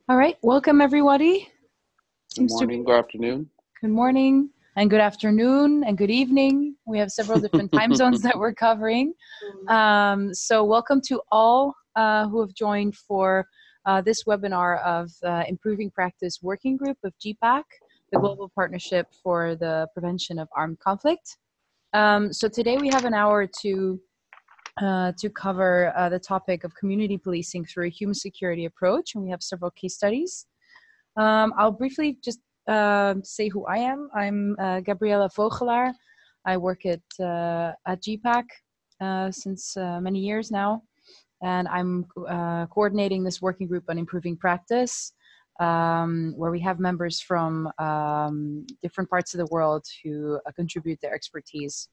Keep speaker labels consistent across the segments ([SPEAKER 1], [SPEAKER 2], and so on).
[SPEAKER 1] All right, welcome everybody.
[SPEAKER 2] Good morning, good afternoon.
[SPEAKER 1] Good morning and good afternoon and good evening. We have several different time zones that we're covering. So welcome to all who have joined for this webinar of Improving Practice Working Group of GPPAC, the Global Partnership for the Prevention of Armed Conflict. So today we have an hour to cover the topic of community policing through a human security approach, and we have several case studies. I'll briefly just say who I am. I'm Gabriella Vogelaar. I work at GPPAC since many years now, and I'm coordinating this working group on improving practice, where we have members from different parts of the world who contribute their expertise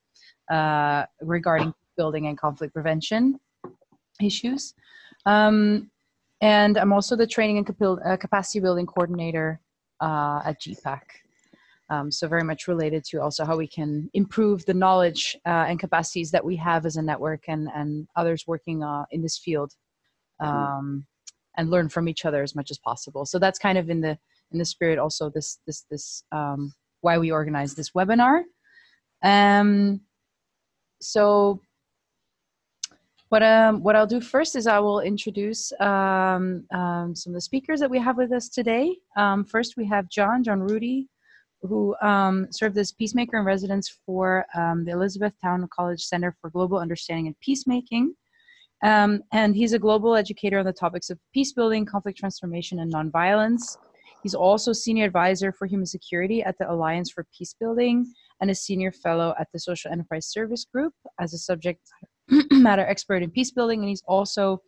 [SPEAKER 1] regarding building and conflict prevention issues. And I'm also the training and capacity building coordinator at GPPAC. So very much related to also how we can improve the knowledge and capacities that we have as a network and others working in this field, and learn from each other as much as possible. So that's kind of in the spirit also this why we organize this webinar. So what I'll do first is I will introduce some of the speakers that we have with us today. First, we have John Rudy, who served as peacemaker in residence for the Elizabethtown College Center for Global Understanding and Peacemaking. And he's a global educator on the topics of peace building, conflict transformation, and nonviolence. He's also senior advisor for human security at the Alliance for Peace Building and a senior fellow at the Social Enterprise Service Group as a subject matter expert in peace building, and he's also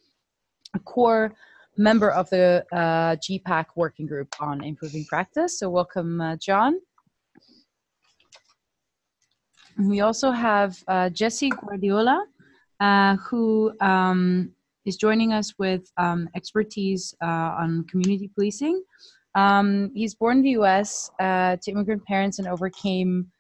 [SPEAKER 1] a core member of the GPPAC working group on improving practice. So welcome, John. And we also have Jesse Guardiola, who is joining us with expertise on community policing. He's born in the US to immigrant parents and overcame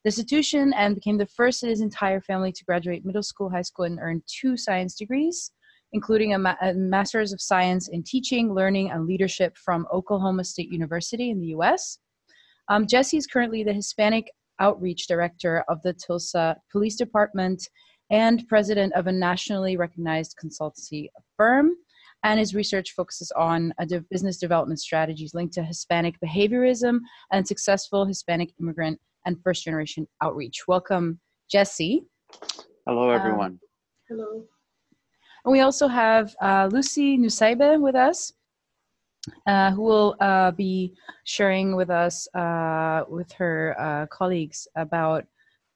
[SPEAKER 1] destitution and became the first in his entire family to graduate middle school, high school, and earn 2 science degrees, including a Master's of Science in Teaching, Learning, and Leadership from Oklahoma State University in the US. Jesse is currently the Hispanic Outreach Director of the Tulsa Police Department and president of a nationally recognized consultancy firm. And his research focuses on business development strategies linked to Hispanic behaviorism and successful Hispanic immigrant and first-generation outreach. Welcome, Jesse.
[SPEAKER 2] Hello, everyone.
[SPEAKER 3] Hello.
[SPEAKER 1] And we also have Lucy Nusaibe with us, who will be sharing with us, with her colleagues, about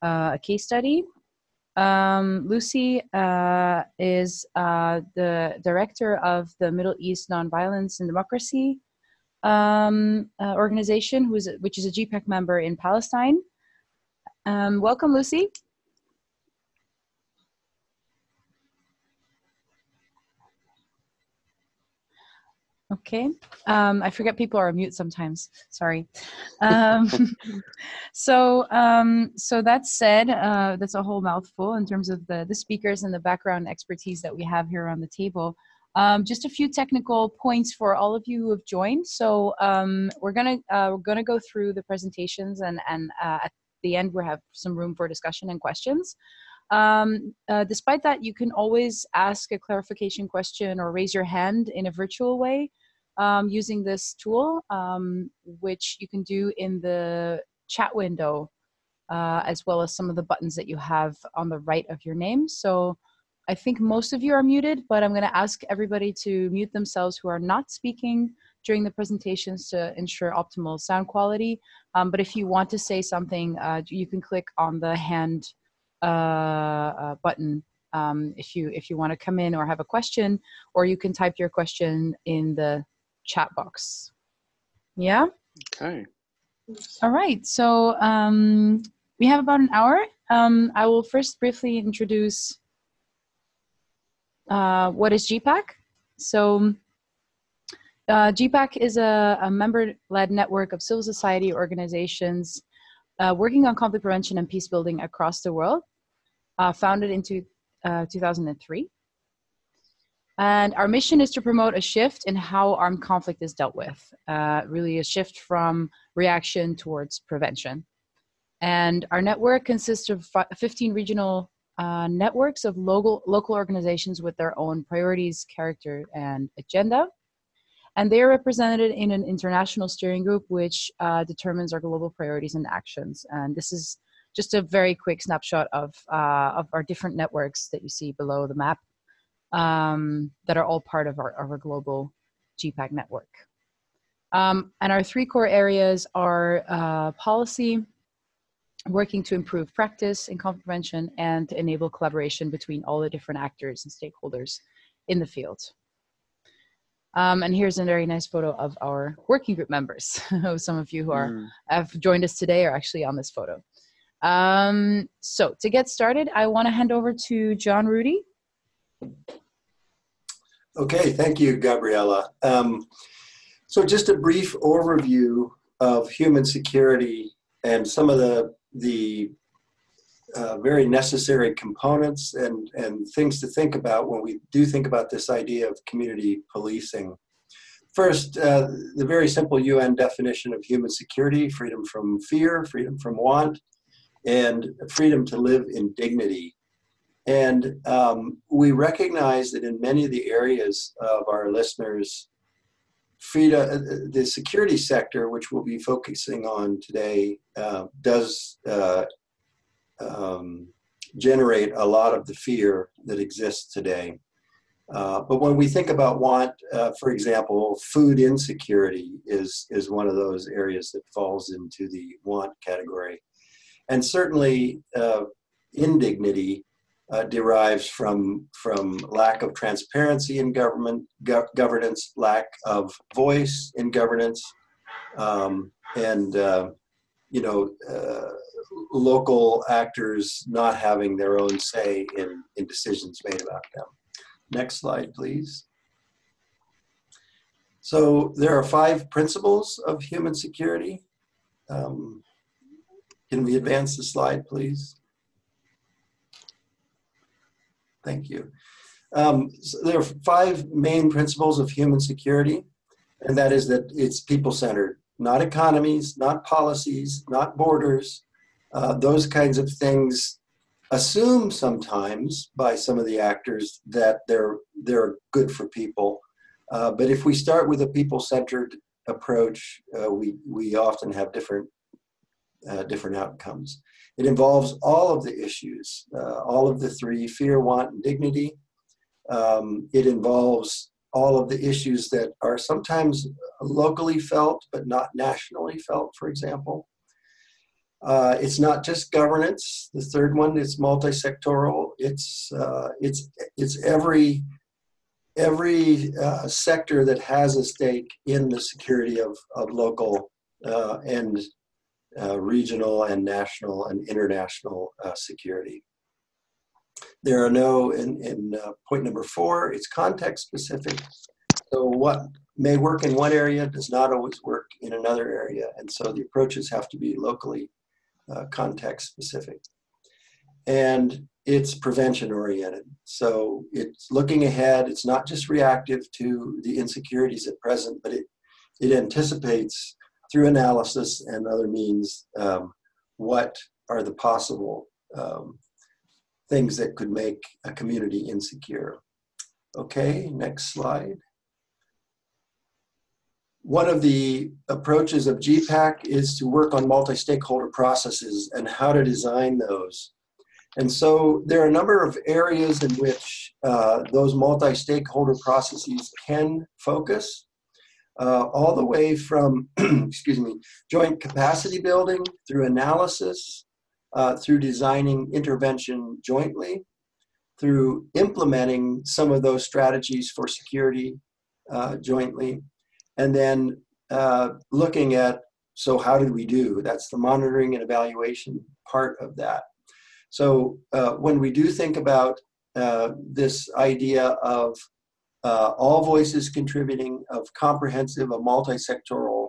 [SPEAKER 1] a case study. Lucy is the director of the Middle East Nonviolence and Democracy organization, which is a GPPAC member in Palestine. Welcome, Lucy. Okay, I forget people are on mute sometimes. Sorry. So that said, that's a whole mouthful in terms of the speakers and the background expertise that we have here on the table. Just a few technical points for all of you who have joined. So we're gonna go through the presentations, and at the end we have some room for discussion and questions. Despite that, you can always ask a clarification question or raise your hand in a virtual way using this tool, which you can do in the chat window, as well as some of the buttons that you have on the right of your name. So I think most of you are muted, but I'm going to ask everybody to mute themselves who are not speaking during the presentations to ensure optimal sound quality. But if you want to say something, you can click on the hand button if you want to come in or have a question, or you can type your question in the chat box. Yeah?
[SPEAKER 2] Okay.
[SPEAKER 1] All right, so we have about an hour. I will first briefly introduce what is GPPAC. So GPPAC is a member-led network of civil society organizations working on conflict prevention and peace building across the world, founded in 2003. And our mission is to promote a shift in how armed conflict is dealt with, really a shift from reaction towards prevention. And our network consists of 15 regional networks of local organizations with their own priorities, character, and agenda. And they are represented in an international steering group, which determines our global priorities and actions. And this is just a very quick snapshot of our different networks that you see below the map that are all part of our global GPPAC network. And our three core areas are policy, working to improve practice in conflict prevention, and to enable collaboration between all the different actors and stakeholders in the field. And here's a very nice photo of our working group members. Some of you who have joined us today are actually on this photo. So to get started, I want to hand over to John Rudy.
[SPEAKER 3] Okay, thank you, Gabriella. So just a brief overview of human security and some of the very necessary components and things to think about when we do think about this idea of community policing. First, the very simple UN definition of human security: freedom from fear, freedom from want, and freedom to live in dignity. And we recognize that in many of the areas of our listeners, the security sector, which we'll be focusing on today, does generate a lot of the fear that exists today. But when we think about want, for example, food insecurity is one of those areas that falls into the want category. And certainly indignity derives from lack of transparency in governance, lack of voice in governance, and local actors not having their own say in decisions made about them. Next slide, please. So there are 5 principles of human security. Can we advance the slide, please? Thank you. So there are 5 main principles of human security, and that is that it's people-centered, not economies, not policies, not borders. Those kinds of things assume sometimes by some of the actors that they're good for people. But if we start with a people-centered approach, we often have different outcomes. It involves all of the issues, all of the 3: fear, want, and dignity. It involves all of the issues that are sometimes locally felt, but not nationally felt, for example. It's not just governance. The 3rd one is multi-sectoral. It's every sector that has a stake in the security of local and regional and national and international security. There are no, in point number 4, it's context specific. So what may work in one area does not always work in another area. And so the approaches have to be locally context specific. And it's prevention oriented. So it's looking ahead. It's not just reactive to the insecurities at present, but it anticipates through analysis and other means what are the possible things that could make a community insecure. Okay, next slide. One of the approaches of GPPAC is to work on multi-stakeholder processes and how to design those. And so there are a number of areas in which those multi-stakeholder processes can focus, all the way from, joint capacity building through analysis, through designing intervention jointly, through implementing some of those strategies for security jointly, and then looking at, so how did we do? That's the monitoring and evaluation part of that. So when we do think about this idea of all voices contributing, of comprehensive, of multi-sectoral,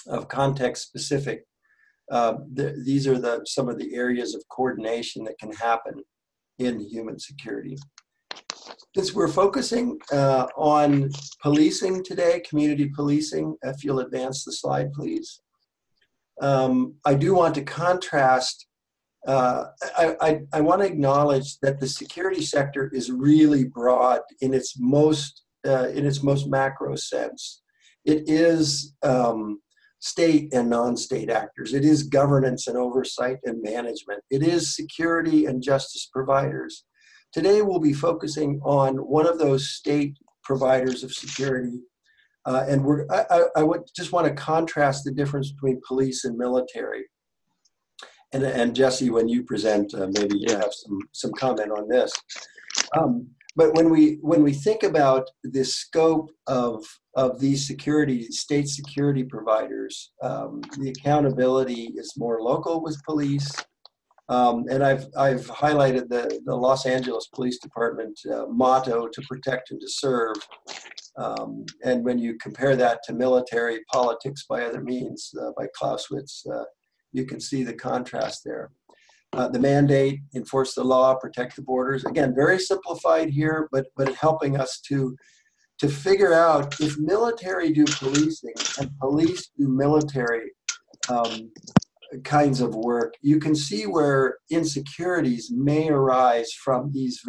[SPEAKER 3] of context-specific, these are some of the areas of coordination that can happen in human security. Since we're focusing on policing today, community policing, if you'll advance the slide, please. I do want to contrast, I want to acknowledge that the security sector is really broad in its most macro sense. It is state and non-state actors. It is governance and oversight and management. It is security and justice providers. Today we'll be focusing on one of those state providers of security, and I would just want to contrast the difference between police and military. And Jesse, when you present, maybe you have some comment on this. But when we think about the scope of these state security providers, the accountability is more local with police. And I've highlighted the Los Angeles Police Department motto, to protect and to serve. And when you compare that to military politics by other means, by Clausewitz, you can see the contrast there. The mandate, enforce the law, protect the borders. Again, very simplified here, but helping us to figure out if military do policing and police do military kinds of work, you can see where insecurities may arise from these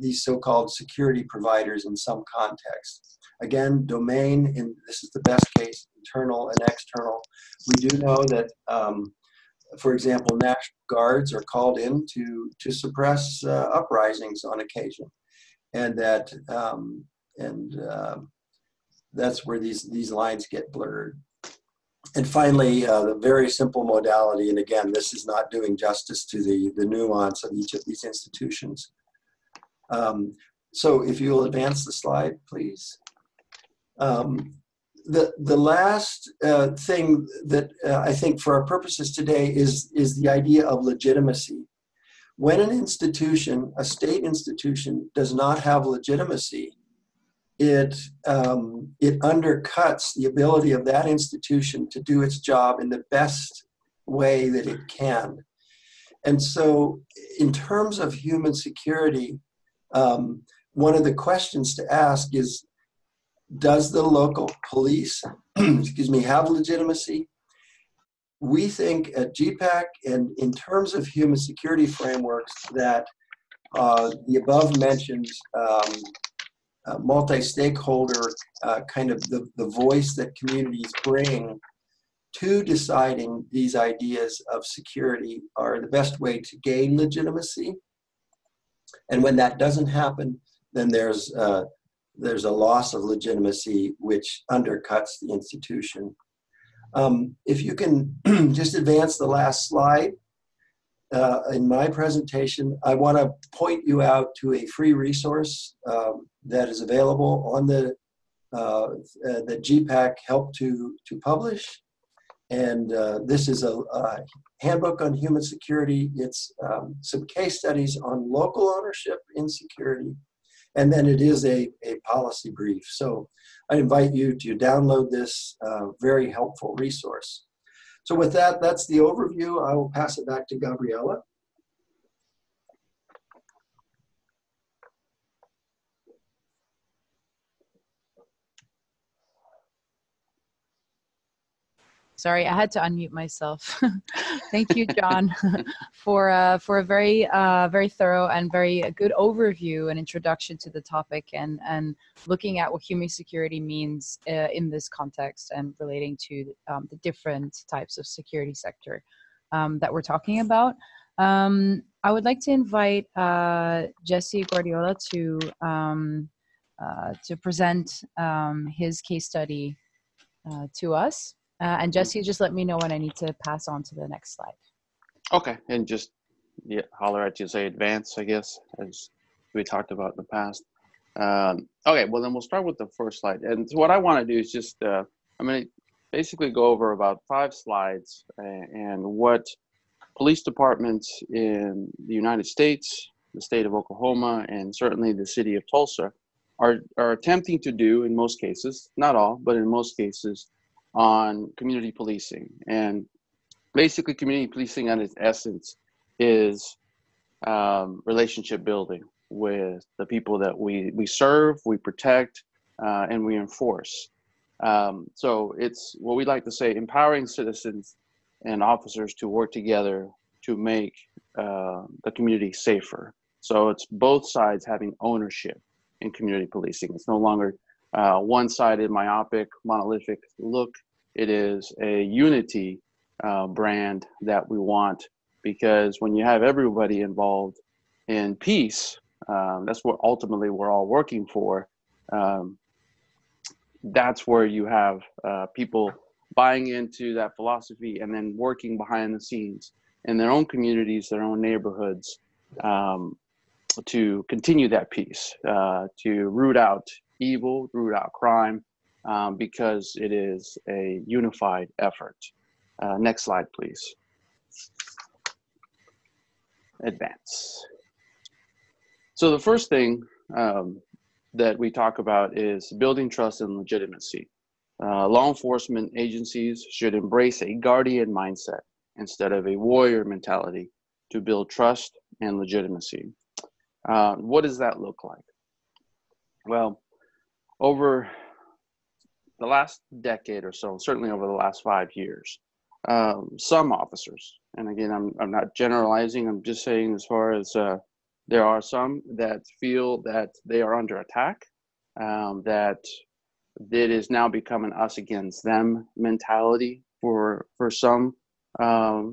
[SPEAKER 3] these so-called security providers in some contexts. Again, domain, and this is the best case, internal and external. We do know that, for example, National Guards are called in to suppress uprisings on occasion, and that that's where these lines get blurred. And finally, the very simple modality, and again, this is not doing justice to the nuance of each of these institutions. So if you'll advance the slide, please. The last thing that I think for our purposes today is the idea of legitimacy. When an institution, a state institution, does not have legitimacy, it undercuts the ability of that institution to do its job in the best way that it can. And so in terms of human security, one of the questions to ask is, does the local police, excuse me, have legitimacy? We think at GPPAC, and in terms of human security frameworks, that the above mentioned multi-stakeholder kind of the voice that communities bring to deciding these ideas of security are the best way to gain legitimacy. And when that doesn't happen, then there's a loss of legitimacy which undercuts the institution. If you can just advance the last slide. In my presentation, I want to point you out to a free resource that is available on that GPPAC helped to publish. And this is a handbook on human security. It's some case studies on local ownership in security. And then it is a policy brief. So I invite you to download this very helpful resource. So with that, that's the overview. I will pass it back to Gabriella.
[SPEAKER 1] Sorry, I had to unmute myself. Thank you, John, for a very very thorough and very good overview and introduction to the topic, and looking at what human security means in this context and relating to the different types of security sector that we're talking about. I would like to invite Jesse Guardiola to present his case study to us. And Jesse, just let me know when I need to pass on to the next slide.
[SPEAKER 2] Okay, and just holler at you, say advance, I guess, as we talked about in the past. Okay, well then we'll start with the first slide. And so what I want to do is just, I'm going to basically go over about 5 slides and what police departments in the United States, the state of Oklahoma, and certainly the city of Tulsa are attempting to do in most cases, not all, but in most cases, on community policing. And basically community policing at its essence is relationship building. with the people that we serve, we protect, and we enforce. So it's what we like to say, empowering citizens and officers to work together to make the community safer. So it's both sides having ownership in community policing. It's no longer one-sided, myopic, monolithic look. It is a unity brand that we want, because when you have everybody involved in peace, that's what ultimately we're all working for. That's where you have people buying into that philosophy and then working behind the scenes in their own communities, their own neighborhoods, to continue that peace, to root out evil, root out crime, because it is a unified effort. Next slide, please. Advance. So the first thing that we talk about is building trust and legitimacy. Law enforcement agencies should embrace a guardian mindset instead of a warrior mentality to build trust and legitimacy. What does that look like? Well, over the last decade or so, certainly over the last 5 years, some officers, and again, I'm not generalizing, I'm just saying as far as there are some that feel that they are under attack, that it is now becoming us against them mentality for some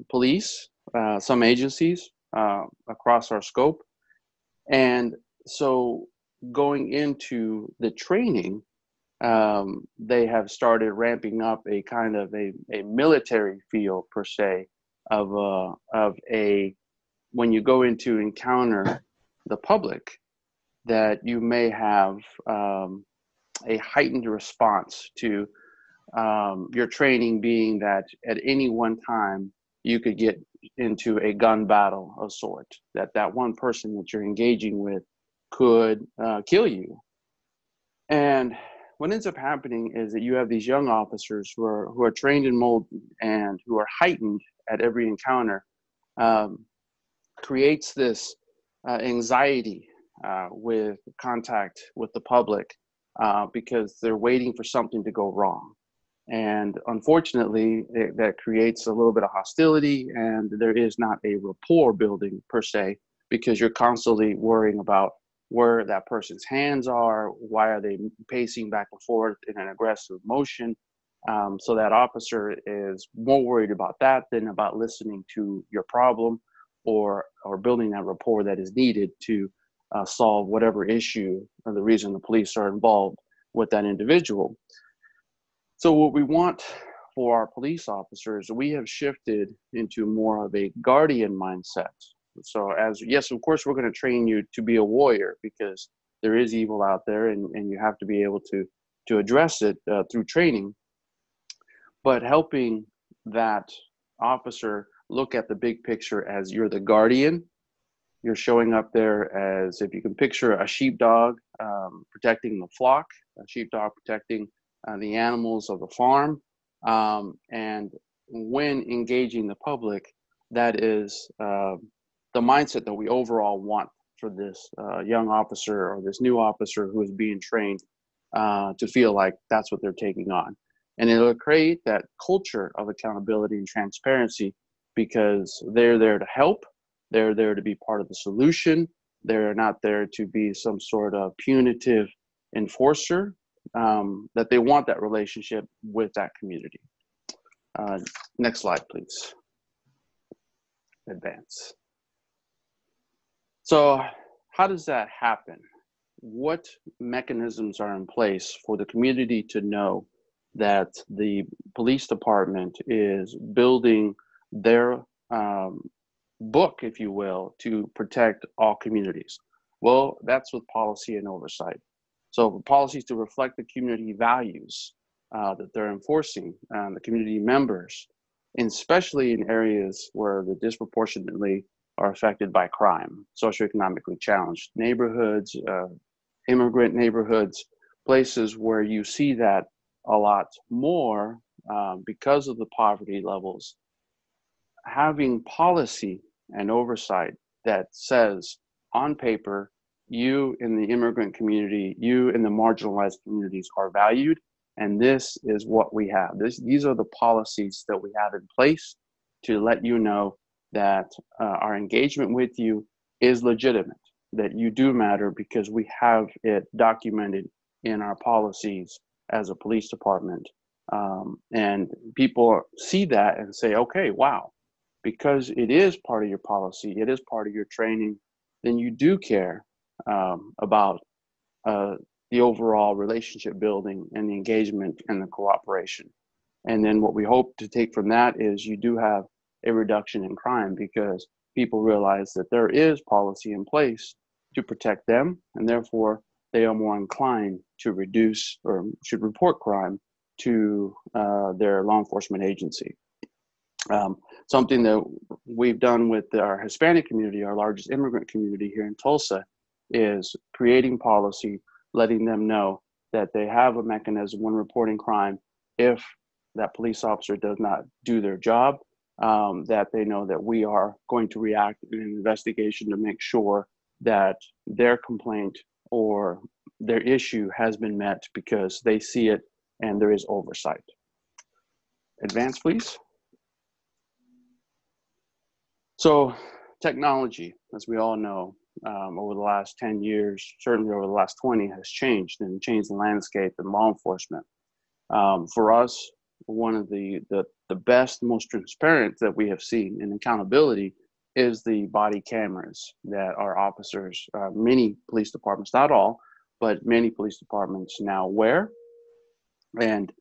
[SPEAKER 2] police, some agencies across our scope. And so going into the training, they have started ramping up a kind of a military feel per se of a when you go into encounter the public, that you may have a heightened response to your training, being that at any one time you could get into a gun battle of sort, that one person that you're engaging with could kill you. And what ends up happening is that you have these young officers who are trained and molded and who are heightened at every encounter, creates this anxiety with contact with the public, because they're waiting for something to go wrong. And unfortunately, that creates a little bit of hostility, and there is not a rapport building per se, because you're constantly worrying about where that person's hands are, why are they pacing back and forth in an aggressive motion. So that officer is more worried about that than about listening to your problem or building that rapport that is needed to solve whatever issue or the reason the police are involved with that individual. So what we want for our police officers, we have shifted into more of a guardian mindset. So yes, of course, we're going to train you to be a warrior, because there is evil out there, and you have to be able to address it through training. But helping that officer look at the big picture as you're the guardian. You're showing up there as, if you can picture a sheepdog protecting the flock, a sheepdog protecting the animals of the farm. And when engaging the public, that is the mindset that we overall want for this young officer or this new officer who is being trained to feel like that's what they're taking on. And it'll create that culture of accountability and transparency, because they're there to help. They're there to be part of the solution. They're not there to be some sort of punitive enforcer, that they want that relationship with that community. Next slide, please. Advance. So how does that happen? What mechanisms are in place for the community to know that the police department is building their book, if you will, to protect all communities? Well, that's with policy and oversight. So policies to reflect the community values that they're enforcing, the community members, and especially in areas where they disproportionately are affected by crime, socioeconomically challenged neighborhoods, immigrant neighborhoods, places where you see that a lot more because of the poverty levels. Having policy and oversight that says on paper you in the immigrant community, you in the marginalized communities are valued, and this is what we have. These are the policies that we have in place to let you know that our engagement with you is legitimate, that you do matter because we have it documented in our policies as a police department. And people see that and say, okay, wow, because it is part of your policy, it is part of your training, then you do care about the overall relationship building and the engagement and the cooperation. And then what we hope to take from that is you do have a reduction in crime because people realize that there is policy in place to protect them, and therefore they are more inclined to reduce or should report crime to their law enforcement agency. Something that we've done with our Hispanic community, our largest immigrant community here in Tulsa, is creating policy, letting them know that they have a mechanism when reporting crime if that police officer does not do their job, that they know that we are going to react in an investigation to make sure that their complaint or their issue has been met because they see it and there is oversight. Advance, please. So technology, as we all know, over the last 10 years, certainly over the last 20, has changed and changed the landscape in law enforcement. For us, one of the best, most transparent that we have seen in accountability is the body cameras that our officers, many police departments, not all, but many police departments now wear. And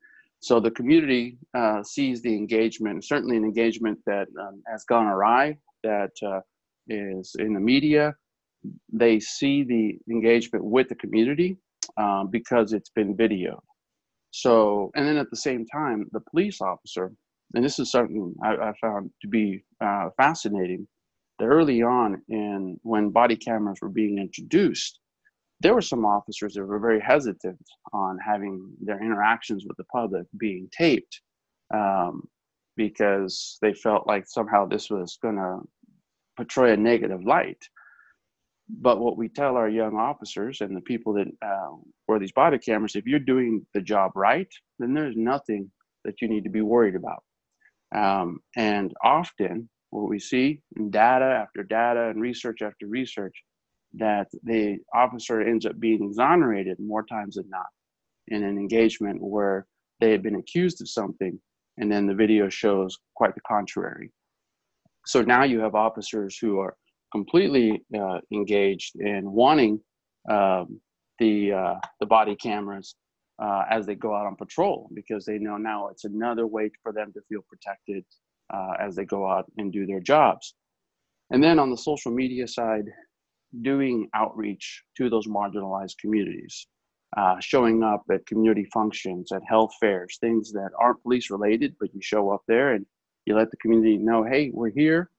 [SPEAKER 2] so the community sees the engagement, certainly an engagement that has gone awry, that is in the media. They see the engagement with the community because it's been videoed. So, and then at the same time, the police officer, and this is something I found to be fascinating, that early on when body cameras were being introduced, there were some officers that were very hesitant on having their interactions with the public being taped because they felt like somehow this was going to portray a negative light. But what we tell our young officers and the people that wear these body cameras, if you're doing the job right, then there's nothing that you need to be worried about. And often what we see in data after data and research after research, that the officer ends up being exonerated more times than not in an engagement where they had been accused of something and then the video shows quite the contrary. So now you have officers who are completely engaged in wanting the body cameras as they go out on patrol, because they know now it's another way for them to feel protected as they go out and do their jobs. And then on the social media side, doing outreach to those marginalized communities, showing up at community functions, at health fairs, things that aren't police related, but you show up there and you let the community know, hey, we're here.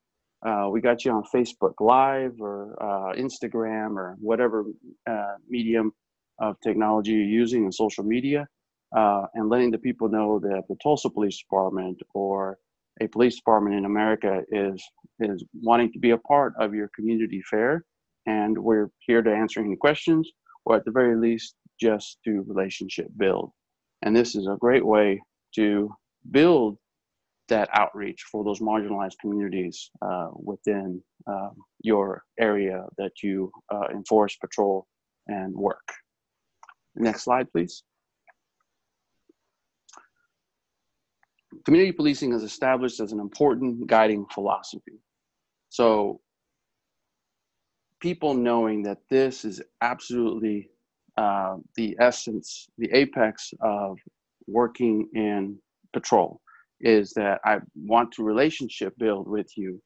[SPEAKER 2] We got you on Facebook Live or Instagram or whatever medium of technology you're using in social media, and letting the people know that the Tulsa Police Department or a police department in America is wanting to be a part of your community fair. And we're here to answer any questions, or at the very least, just to relationship build. And this is a great way to build that outreach for those marginalized communities within your area that you enforce, patrol, and work. Next slide, please. Community policing is established as an important guiding philosophy. So people knowing that this is absolutely the essence, the apex of working in patrol, is that I want to relationship build with you.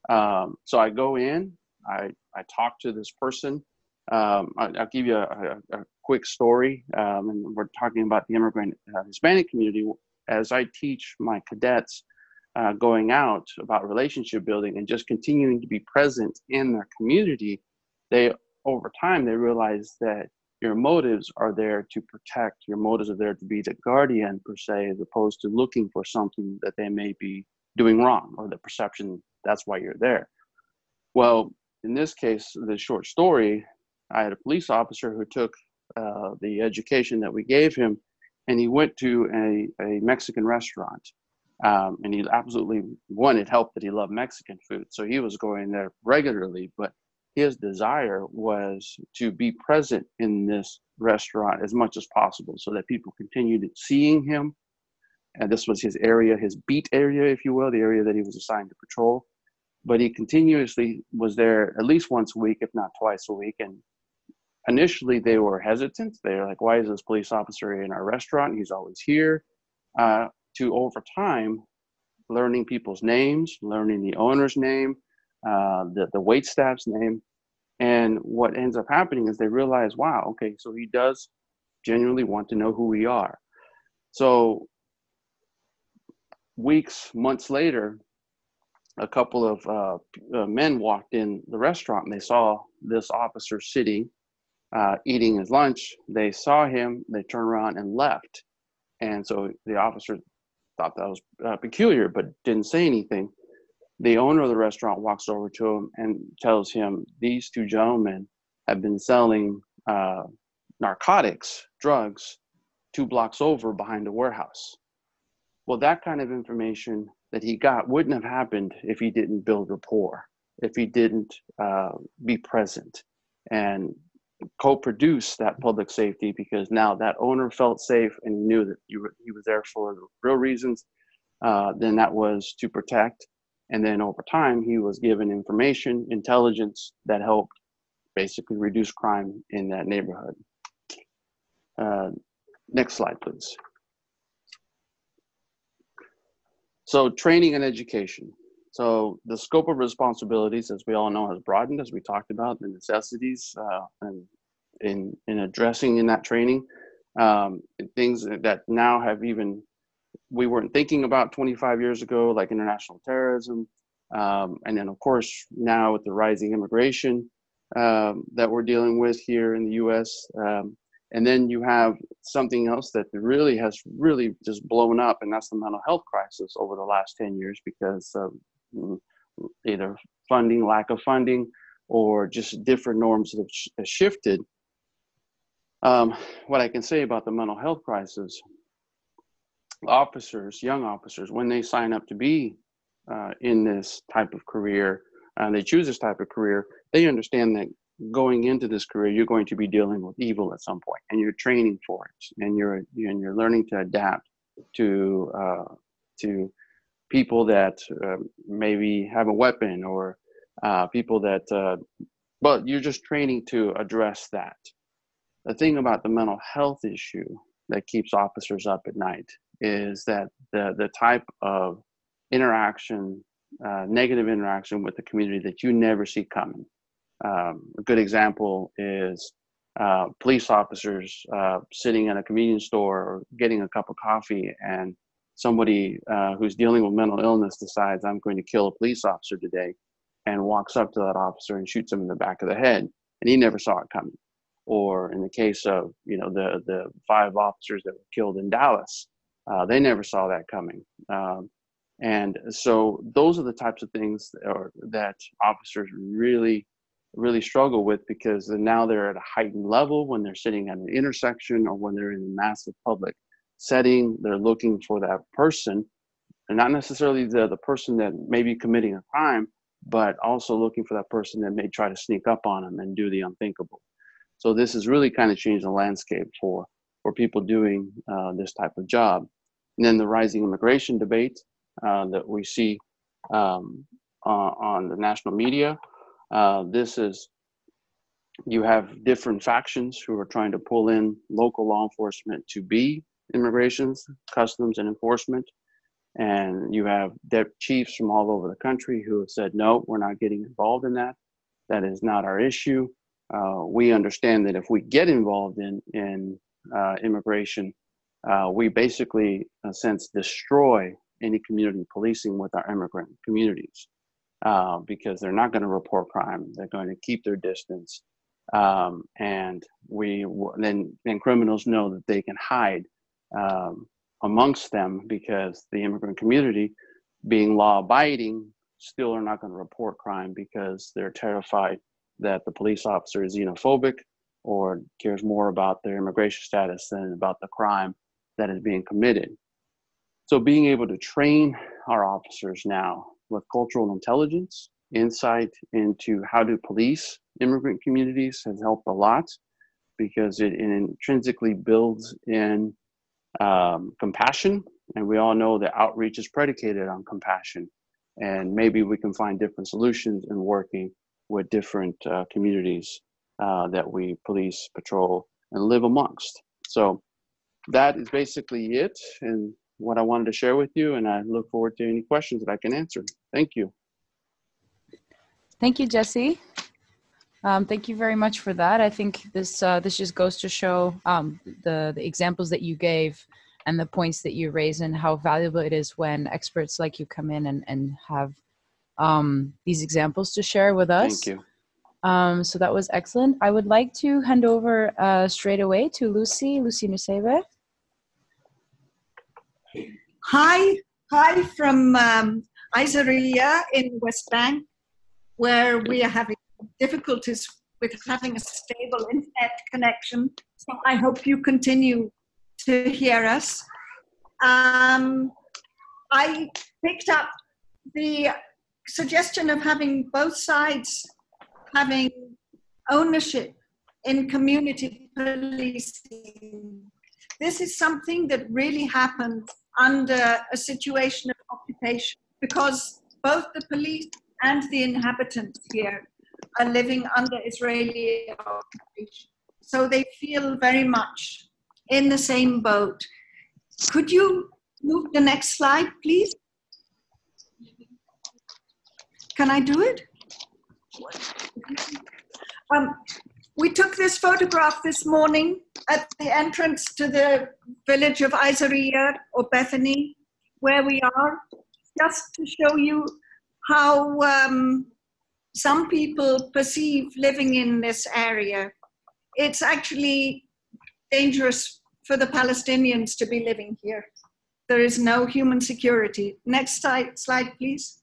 [SPEAKER 2] So I go in, I talk to this person. I'll give you a quick story. And we're talking about the immigrant Hispanic community. As I teach my cadets going out about relationship building and just continuing to be present in their community, over time, they realize that your motives are there to protect, your motives are there to be the guardian per se, as opposed to looking for something that they may be doing wrong, or the perception that's why you're there. Well, in this case, the short story, I had a police officer who took the education that we gave him, and he went to a Mexican restaurant. And he absolutely, one, it helped that he loved Mexican food. So he was going there regularly, but his desire was to be present in this restaurant as much as possible so that people continued seeing him. And this was his area, his beat area, if you will, the area that he was assigned to patrol. But he continuously was there at least once a week, if not twice a week. And initially they were hesitant. They were like, why is this police officer in our restaurant? He's always here. To over time, learning people's names, learning the owner's name, the wait staff's name. And what ends up happening is they realize, wow, okay, so he does genuinely want to know who we are. So weeks, months later, a couple of men walked in the restaurant and they saw this officer sitting, eating his lunch. They saw him, they turned around and left. And so the officer thought that was peculiar, but didn't say anything. The owner of the restaurant walks over to him and tells him, these two gentlemen have been selling narcotics, drugs, 2 blocks over behind a warehouse. Well, that kind of information that he got wouldn't have happened if he didn't build rapport, if he didn't be present and co-produce that public safety, because now that owner felt safe and knew that he was there for the real reasons. Then that was to protect. And then over time, he was given information, intelligence that helped basically reduce crime in that neighborhood. Next slide, please. So training and education. So the scope of responsibilities, as we all know, has broadened, as we talked about, the necessities and in addressing in that training, things that now have even, we weren't thinking about 25 years ago, like international terrorism. And then of course, now with the rising immigration that we're dealing with here in the US. And then you have something else that really has just blown up, and that's the mental health crisis over the last 10 years because of either funding, lack of funding, or just different norms that have shifted. What I can say about the mental health crisis, officers, young officers, when they sign up to be in this type of career, and they choose this type of career, they understand that going into this career, you're going to be dealing with evil at some point, and you're training for it, and you're learning to adapt to people that maybe have a weapon, or people that, but you're just training to address that. The thing about the mental health issue that keeps officers up at night is that the type of interaction, negative interaction with the community that you never see coming. A good example is police officers sitting in a convenience store or getting a cup of coffee, and somebody who's dealing with mental illness decides, I'm going to kill a police officer today, and walks up to that officer and shoots him in the back of the head, and he never saw it coming. Or in the case of the 5 officers that were killed in Dallas, they never saw that coming. And so those are the types of things that officers really struggle with, because now they're at a heightened level when they're sitting at an intersection or when they're in a massive public setting. They're looking for that person, and not necessarily the person that may be committing a crime, but also looking for that person that may try to sneak up on them and do the unthinkable. So this has really kind of changed the landscape for people doing this type of job. And then the rising immigration debate that we see on the national media. You have different factions who are trying to pull in local law enforcement to be immigrations, customs, and enforcement. And you have chiefs from all over the country who have said, no, we're not getting involved in that. That is not our issue. We understand that if we get involved in immigration, we basically, in a sense, destroy any community policing with our immigrant communities. Because they're not going to report crime. They're going to keep their distance. And then criminals know that they can hide amongst them, because the immigrant community, being law abiding, still are not going to report crime because they're terrified that the police officer is xenophobic or cares more about their immigration status than about the crime that is being committed. So being able to train our officers now with cultural intelligence, insight into how to police immigrant communities has helped a lot, because it intrinsically builds in compassion. And we all know that outreach is predicated on compassion. And maybe we can find different solutions in working with different communities that we police, patrol, and live amongst. So that is basically it, and what I wanted to share with you. And I look forward to any questions that I can answer. Thank you.
[SPEAKER 1] Thank you, Jesse. Thank you very much for that. I think this just goes to show the examples that you gave and the points that you raise, and how valuable it is when experts like you come in and have these examples to share with us.
[SPEAKER 2] Thank you.
[SPEAKER 1] So that was excellent. I would like to hand over straight away to Lucy Nusebe.
[SPEAKER 4] Hi from Izariyya in West Bank, where we are having difficulties with having a stable internet connection. So I hope you continue to hear us. I picked up the suggestion of having both sides having ownership in community policing. This is something that really happened under a situation of occupation, because both the police and the inhabitants here are living under Israeli occupation. So they feel very much in the same boat. Could you move the next slide, please? Can I do it? We took this photograph this morning at the entrance to the village of Izariyya, or Bethany, where we are, just to show you how some people perceive living in this area. It's actually dangerous for the Palestinians to be living here. There is no human security. Next slide, please.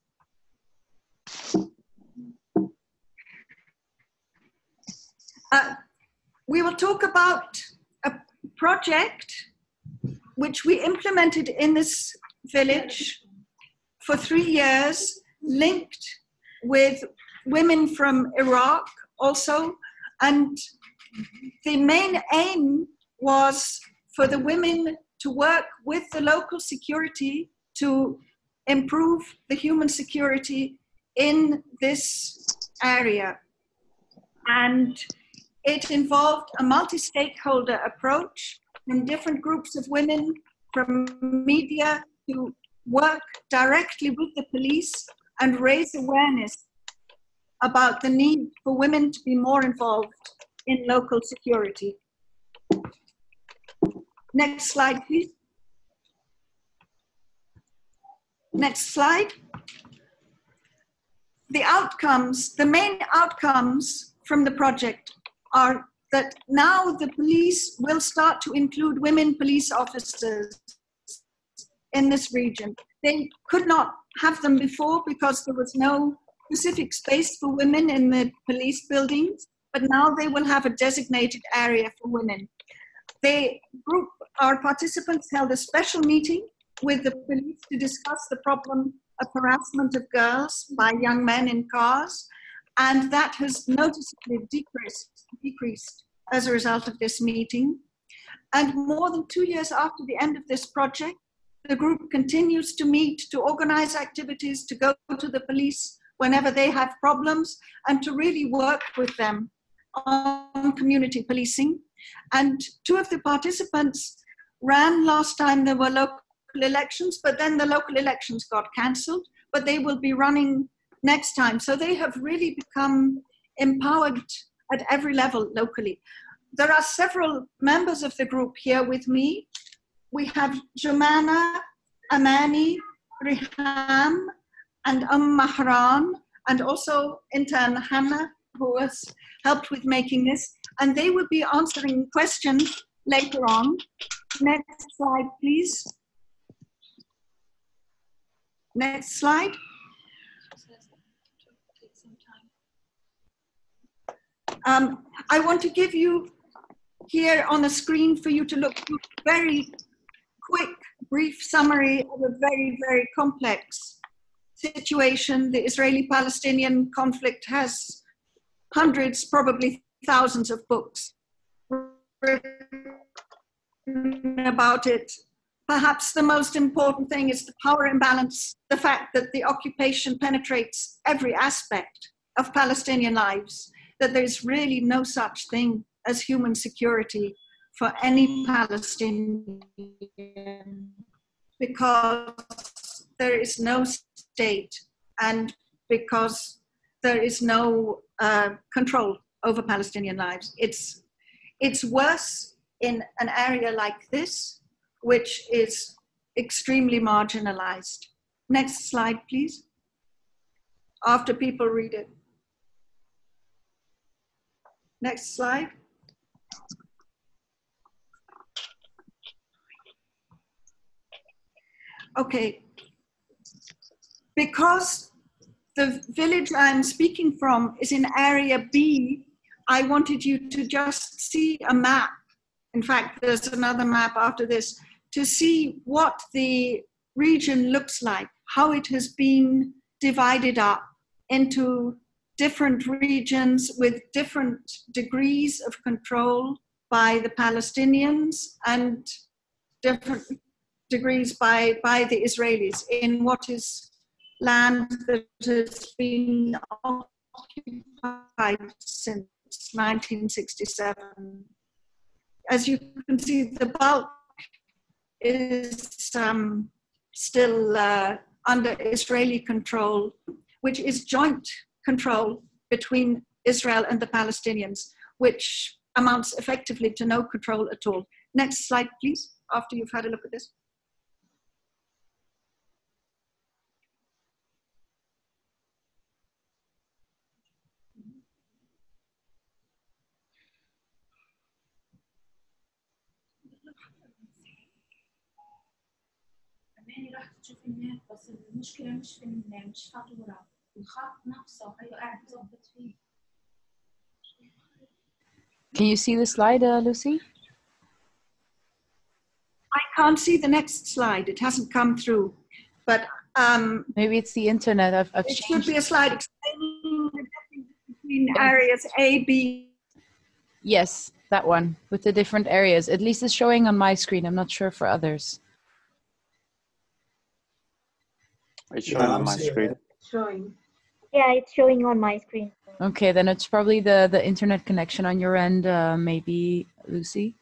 [SPEAKER 4] We will talk about a project which we implemented in this village for 3 years, linked with women from Iraq also. And the main aim was for the women to work with the local security to improve the human security in this area. And it involved a multi-stakeholder approach from different groups of women, from media, to work directly with the police and raise awareness about the need for women to be more involved in local security. Next slide, please. Next slide. The outcomes, the main outcomes from the project are that now the police will start to include women police officers in this region. They could not have them before because there was no specific space for women in the police buildings, but now they will have a designated area for women. Our participants held a special meeting with the police to discuss the problem of harassment of girls by young men in cars, and that has noticeably decreased as a result of this meeting. And more than 2 years after the end of this project, the group continues to meet, to organize activities, to go to the police whenever they have problems, and to really work with them on community policing. And 2 of the participants ran last time there were local elections, but then the local elections got cancelled, but they will be running next time. So they have really become empowered at every level locally. There are several members of the group here with me. We have Jumana, Amani, Riham, and Mahran, and also intern Hannah, who has helped with making this. And they will be answering questions later on. Next slide, please. Next slide. I want to give you here on the screen for you to look through a very quick, brief summary of a very, very complex situation. The Israeli-Palestinian conflict has hundreds, probably thousands of books written about it. Perhaps the most important thing is the power imbalance, the fact that the occupation penetrates every aspect of Palestinian lives, that there's really no such thing as human security for any Palestinian, because there is no state and because there is no control over Palestinian lives. It's worse in an area like this, which is extremely marginalized. Next slide, please. After people read it. Next slide. Okay. Because the village I'm speaking from is in area B, I wanted you to just see a map. In fact, there's another map after this, to see what the region looks like, how it has been divided up into different regions with different degrees of control by the Palestinians and different degrees by the Israelis in what is land that has been occupied since 1967. As you can see, the bulk is still under Israeli control, which is joint control between Israel and the Palestinians, which amounts effectively to no control at all. Next slide, please, after you've had a look at this.
[SPEAKER 5] راح تشوف النت بس المشكلة مش فاتورة الخط نفسه هي قاعد تظبط فيه.
[SPEAKER 1] Can you see the slide, Lucy?
[SPEAKER 4] I can't see the next slide. It hasn't come through, but
[SPEAKER 1] maybe it's the internet. I've
[SPEAKER 4] it should be a slide explaining the difference between areas A, B.
[SPEAKER 1] Yes, that one with the different areas. At least it's showing on my screen. I'm not sure for others.
[SPEAKER 2] It's showing on my screen.
[SPEAKER 6] Showing. Yeah, it's showing on my screen.
[SPEAKER 1] Okay, then it's probably the internet connection on your end, maybe, Lucy.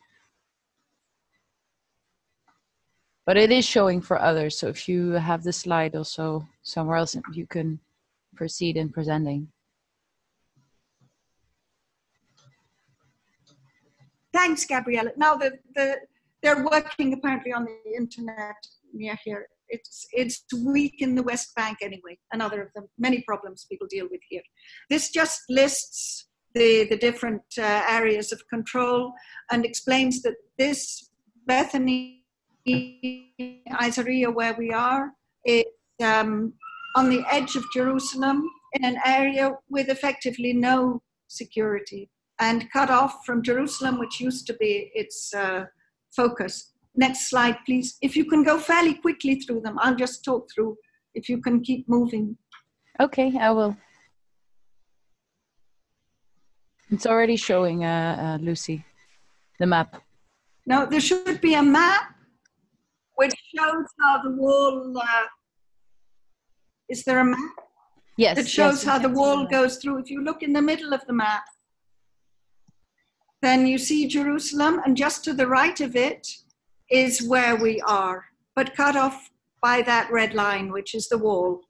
[SPEAKER 1] But it is showing for others. So if you have the slide also somewhere else, you can proceed in presenting.
[SPEAKER 4] Thanks, Gabriella. Now they're working apparently on the internet near here. It's weak in the West Bank anyway, another of the many problems people deal with here. This just lists the different areas of control and explains that this Bethany, Izariyya, where we are, is on the edge of Jerusalem in an area with effectively no security and cut off from Jerusalem, which used to be its focus. Next slide, please. If you can go fairly quickly through them, I'll just talk through if you can keep moving.
[SPEAKER 1] Okay, I will. It's already showing, Lucy, the map.
[SPEAKER 4] Now, there should be a map which shows how the wall, is there a map?
[SPEAKER 1] Yes.
[SPEAKER 4] That shows how the wall goes through. If you look in the middle of the map, then you see Jerusalem, and just to the right of it is where we are, but cut off by that red line, which is the wall.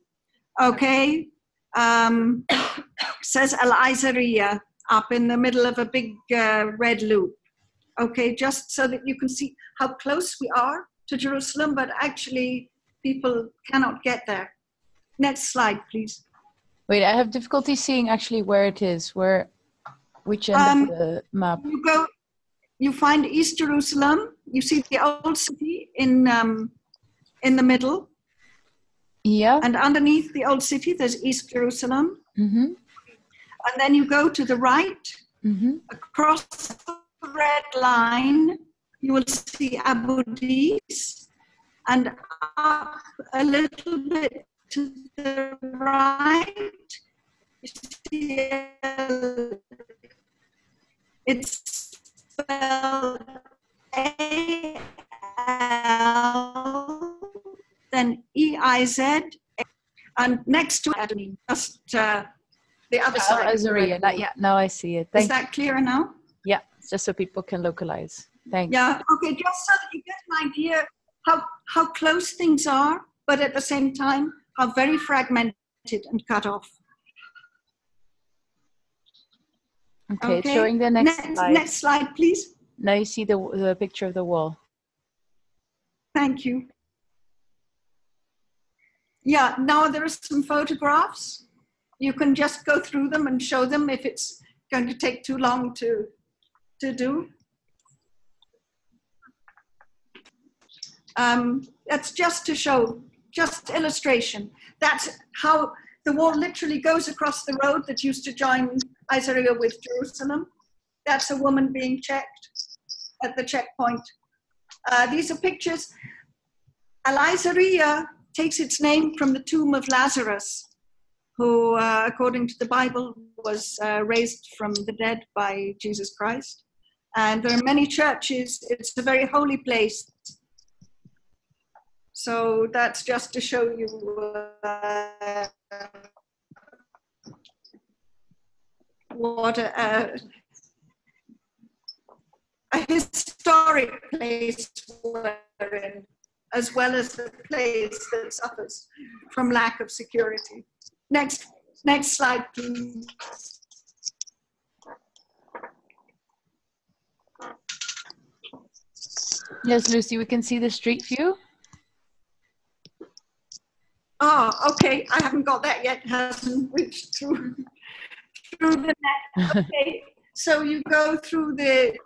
[SPEAKER 4] Okay? Says Al-Izariyya up in the middle of a big red loop. Okay, just so that you can see how close we are to Jerusalem, but actually people cannot get there. Next slide, please.
[SPEAKER 1] Wait, I have difficulty seeing actually where it is, which end of the map.
[SPEAKER 4] You find East Jerusalem. You see the old city in the middle.
[SPEAKER 1] Yeah.
[SPEAKER 4] And underneath the old city, there's East Jerusalem.
[SPEAKER 1] Mm-hmm.
[SPEAKER 4] And then you go to the right,
[SPEAKER 1] Mm-hmm.
[SPEAKER 4] Across the red line, you will see Abu Dis, and up a little bit to the right, you see it's spelled A-L, then E-I-Z, and next to it, just the other side.
[SPEAKER 1] Izariyya. Now I see it.
[SPEAKER 4] Is that clearer now?
[SPEAKER 1] Yeah, just so people can localize. Thanks.
[SPEAKER 4] Yeah, okay, just so that you get an idea how close things are, but at the same time, how very fragmented and cut off.
[SPEAKER 1] Okay, it's showing the next slide.
[SPEAKER 4] Next slide, please.
[SPEAKER 1] Now you see the picture of the wall.
[SPEAKER 4] Thank you. Yeah, now there are some photographs. You can just go through them and show them if it's going to take too long to do. That's just to show, just illustration. That's how the wall literally goes across the road that used to join Izariyya with Jerusalem. That's a woman being checked at the checkpoint. These are pictures. Izariyya takes its name from the tomb of Lazarus, who, according to the Bible, was raised from the dead by Jesus Christ. And there are many churches. It's a very holy place. So that's just to show you what a historic place we're in, as well as a place that suffers from lack of security. Next slide, please.
[SPEAKER 1] Yes, Lucy, we can see the street view.
[SPEAKER 4] Oh, okay. I haven't got that yet. It hasn't reached through the net. Okay. So you go through the.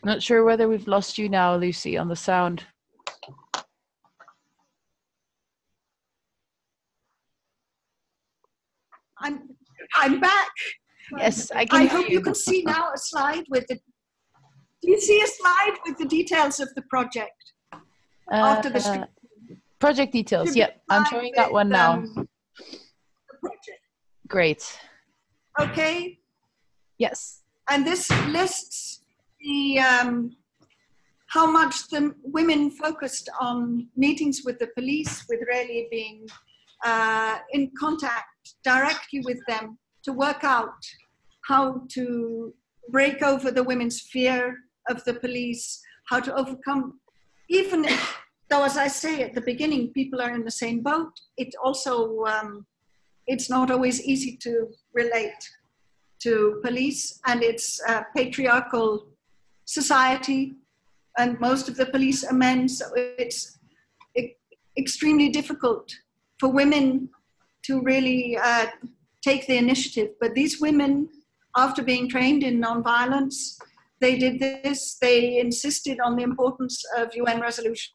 [SPEAKER 1] Not sure whether we've lost you now, Lucy, on the sound.
[SPEAKER 4] I'm back.
[SPEAKER 1] Yes, I can.
[SPEAKER 4] I hope you can see now a slide with the. Do you see a slide with the details of the project? After the
[SPEAKER 1] project details. Yep, I'm showing that one now.
[SPEAKER 4] The project.
[SPEAKER 1] Great.
[SPEAKER 4] Okay.
[SPEAKER 1] Yes.
[SPEAKER 4] And this lists the how much the women focused on meetings with the police, with really being in contact directly with them to work out how to break over the women's fear of the police, how to overcome, even though, as I say at the beginning, people are in the same boat, it also, it's not always easy to relate to police, and it's a patriarchal society, and most of the police are men, so it's extremely difficult for women to really take the initiative. But these women, after being trained in nonviolence, they did this. They insisted on the importance of UN Resolution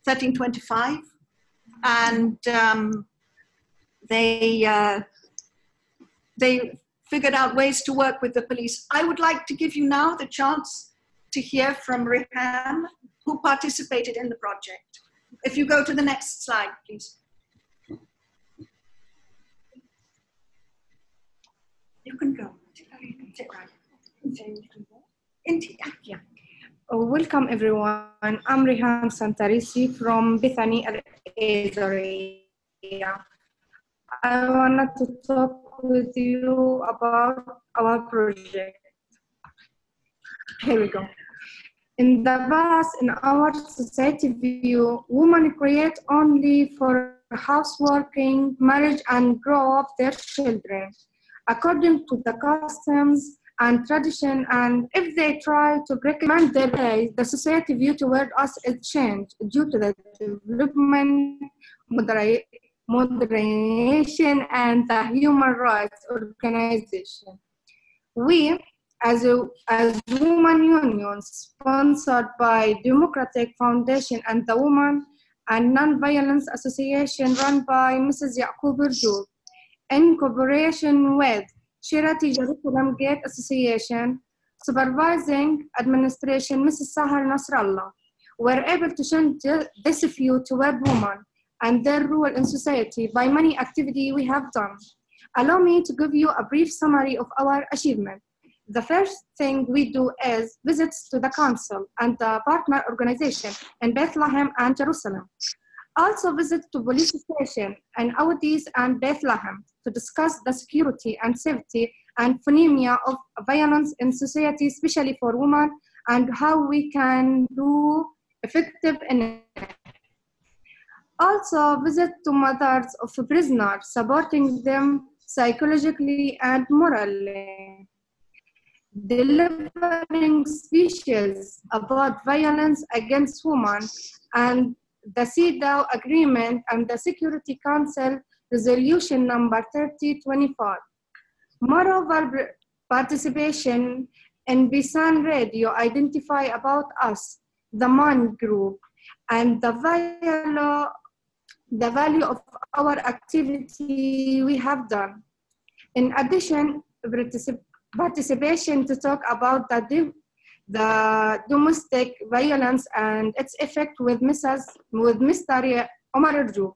[SPEAKER 4] 1325, and they figured out ways to work with the police. I would like to give you now the chance to hear from Rehan, who participated in the project. If you go to the next slide, please. You can go.
[SPEAKER 7] Welcome everyone. I'm Rehan Santarisi from Bethany, Izariyya. I wanted to talk with you about our project. Here we go. In the past, in our society view, women create only for houseworking, marriage, and grow up their children according to the customs and tradition. And if they try to recommend their ways, the society view toward us is changed due to the development, moderation, and the human rights organization. We, as Women Union, sponsored by Democratic Foundation and the Women and Non-Violence Association run by Mrs. Yaqub Urjoub, in cooperation with Charity Jerusalem Gate Association, supervising administration Mrs. Sahar Nasrallah, were able to change this view toward women and their role in society by many activities we have done. Allow me to give you a brief summary of our achievement. The first thing we do is visits to the council and the partner organization in Bethlehem and Jerusalem. Also visit to police station in Awadis and Bethlehem to discuss the security and safety and phenomena of violence in society, especially for women, and how we can do effective in it. Also visit to mothers of prisoners, supporting them psychologically and morally. Delivering speeches about violence against women and the CEDAW agreement and the Security Council resolution number 3025. Moreover, participation in Bisan Radio identify about us, the MAN group, and the value of our activity we have done. In addition, participation to talk about the domestic violence and its effect with Mr. Omar Urjoub.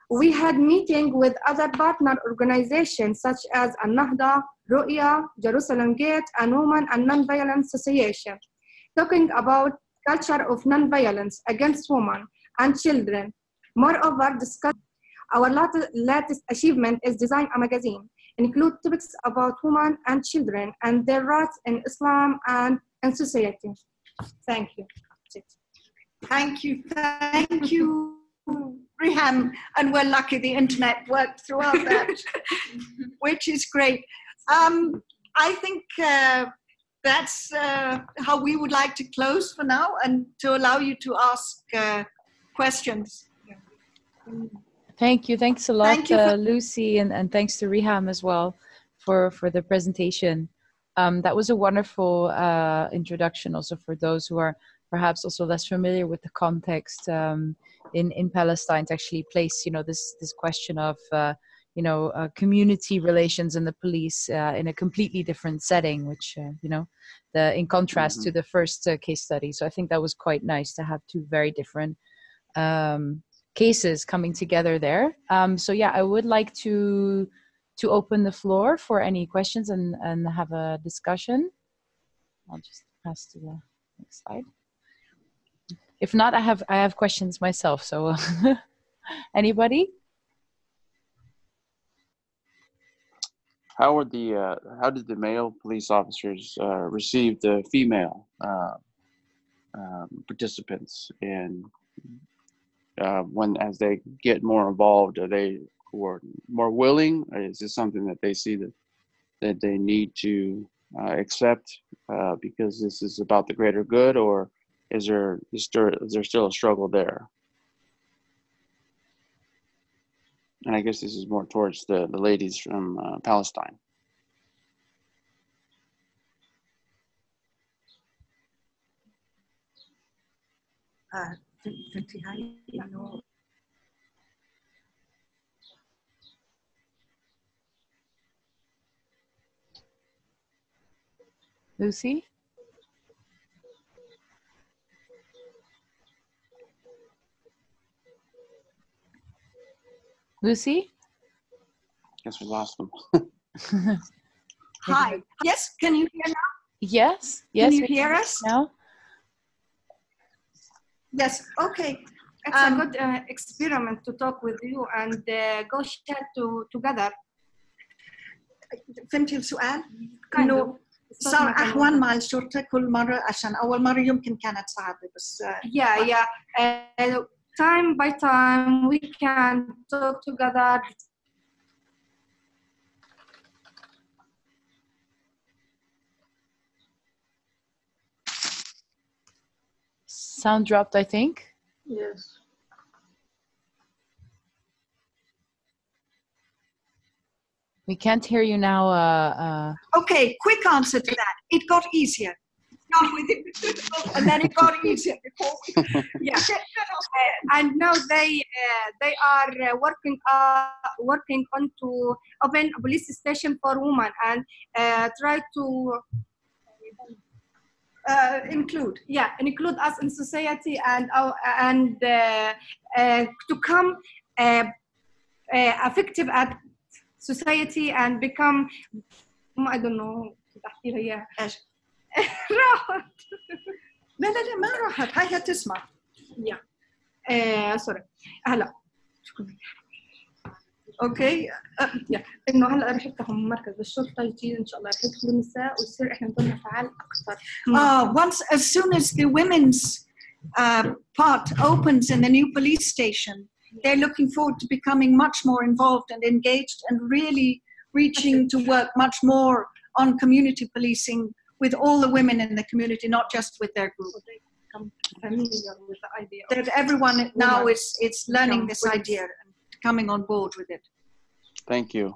[SPEAKER 7] We had meetings with other partner organizations such as Al-Nahda, Ru'ya, Jerusalem Gate, and Women and Non-Violence Association, talking about culture of non-violence against women and children. Moreover, our latest achievement is design a magazine, include topics about women and children and their rights in Islam and in society. Thank you.
[SPEAKER 4] Thank you. Thank you, Riham. And we're lucky the internet worked throughout that, which is great. I think that's how we would like to close for now and to allow you to ask questions.
[SPEAKER 1] Thank you. Thanks a lot, Lucy, and thanks to Riham as well for the presentation. That was a wonderful introduction also for those who are perhaps also less familiar with the context in Palestine to actually place, this question of, community relations and the police in a completely different setting, which, in contrast to the first case study. So I think that was quite nice to have two very different cases coming together there. So yeah, I would like to open the floor for any questions and have a discussion. I'll just pass to the next slide. If not, I have questions myself. So anybody?
[SPEAKER 2] How did the male police officers receive the female participants in? As they get more involved, are they more willing? Or is this something that they see that they need to accept because this is about the greater good, or is there still a struggle there? And I guess this is more towards the ladies from Palestine.
[SPEAKER 1] Lucy? Lucy?
[SPEAKER 2] Guess we lost them.
[SPEAKER 4] Hi. Yes, can you hear now?
[SPEAKER 1] Yes.
[SPEAKER 4] Can you hear us
[SPEAKER 1] now?
[SPEAKER 4] Yes, okay.
[SPEAKER 7] It's a good experiment to talk with you and go chat together.
[SPEAKER 4] فهمتي السؤال؟ إنه صار أهون مع الشرطة كل مرة عشان أول مرة يمكن كانت صعبة بس.
[SPEAKER 7] Yeah. Time by time we can talk together.
[SPEAKER 1] Sound dropped, I think.
[SPEAKER 7] Yes.
[SPEAKER 1] We can't hear you now.
[SPEAKER 4] Okay, quick answer to that. It got easier. on with it, and then it got easier before.
[SPEAKER 7] Yeah, and now they are working on to open a police station for women and try to include us in society and to come effective at society and become I don't know
[SPEAKER 4] إيش؟
[SPEAKER 7] راحت
[SPEAKER 4] لا ما راحت هاي هتسمع.
[SPEAKER 7] سوري هلا
[SPEAKER 4] اوكي
[SPEAKER 7] انه هلا رح يفتحوا مركز الشرطه يجي ان شاء الله رح يدخلوا النساء ويصير احنا نكون فعال اكثر.
[SPEAKER 4] Once as soon as the women's part opens in the new police station, they're looking forward to becoming much more involved and engaged and really reaching to work much more on community policing with all the women in the community, not just with their group.
[SPEAKER 7] Familiar with the idea
[SPEAKER 4] That everyone now is learning this idea and coming on board with it.
[SPEAKER 2] Thank you.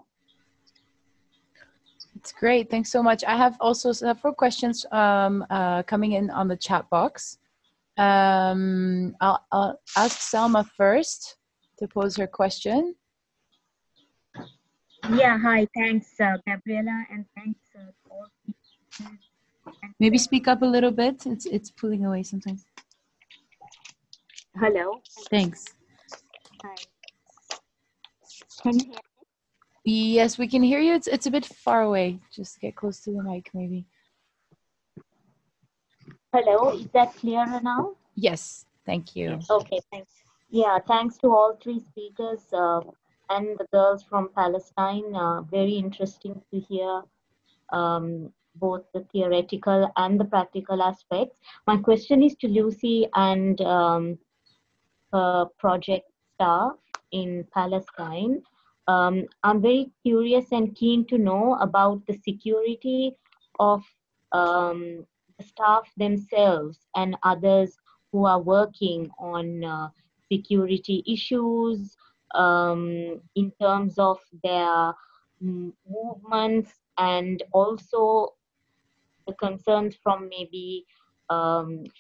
[SPEAKER 1] It's great. Thanks so much. I have also several questions coming in on the chat box. I'll ask Salma first to pose her question.
[SPEAKER 6] Yeah, hi. Thanks, Gabriela, and thanks all.
[SPEAKER 1] Maybe speak up a little bit. It's pulling away sometimes.
[SPEAKER 6] Hello.
[SPEAKER 1] Thanks.
[SPEAKER 6] Hi. Can you hear me?
[SPEAKER 1] Yes, we can hear you. It's a bit far away. Just get close to the mic, maybe.
[SPEAKER 6] Hello. Is that clearer now?
[SPEAKER 1] Yes. Thank you.
[SPEAKER 6] Okay. Thanks. Yeah. Thanks to all three speakers and the girls from Palestine. Very interesting to hear both the theoretical and the practical aspects. My question is to Lucy and her project staff in Palestine. I'm very curious and keen to know about the security of the staff themselves and others who are working on security issues in terms of their movements and also the concerns from maybe